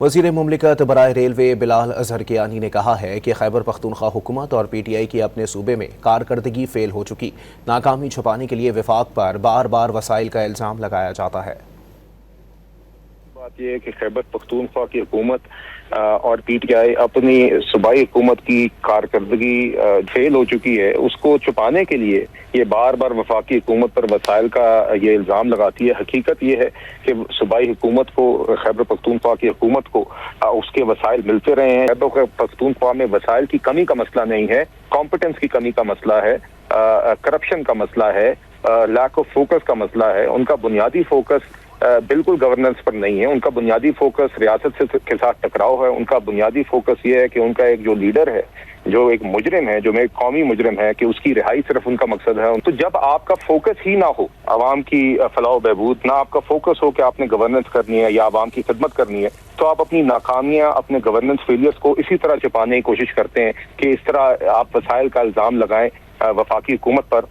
وزیر مملکت برائے ریلوے بلال اظہر کیانی نے کہا ہے کہ خیبر پختونخوا حکومت اور پی ٹی آئی کی اپنے صوبے میں کارکردگی فیل ہو چکی، ناکامی چھپانے کے لیے وفاق پر بار بار وسائل کا الزام لگایا جاتا ہے۔ بات یہ ہے کہ خیبر پختونخوا کی حکومت اور پی ٹی آئی اپنی صوبائی حکومت کی کارکردگی فیل ہو چکی ہے، اس کو چھپانے کے لیے یہ بار بار وفاقی حکومت پر وسائل کا یہ الزام لگاتی ہے۔ حقیقت یہ ہے کہ صوبائی حکومت کو، خیبر پختونخوا کی حکومت کو اس کے وسائل ملتے رہے ہیں۔ خیبر پختونخوا میں وسائل کی کمی کا مسئلہ نہیں ہے، کمپٹنس کی کمی کا مسئلہ ہے، کرپشن کا مسئلہ ہے، لیک آف فوکس کا مسئلہ ہے۔ ان کا بنیادی فوکس بالکل گورننس پر نہیں ہے، ان کا بنیادی فوکس ریاست کے ساتھ ٹکراؤ ہے۔ ان کا بنیادی فوکس یہ ہے کہ ان کا ایک جو لیڈر ہے، جو ایک مجرم ہے، جو ایک قومی مجرم ہے، کہ اس کی رہائی صرف ان کا مقصد ہے۔ تو جب آپ کا فوکس ہی نہ ہو عوام کی فلاح و بہبود، نہ آپ کا فوکس ہو کہ آپ نے گورننس کرنی ہے یا عوام کی خدمت کرنی ہے، تو آپ اپنی ناکامیاں، اپنے گورننس فیلئرز کو اسی طرح چھپانے کی کوشش کرتے ہیں کہ اس طرح آپ وسائل کا الزام لگائیں وفاقی حکومت پر۔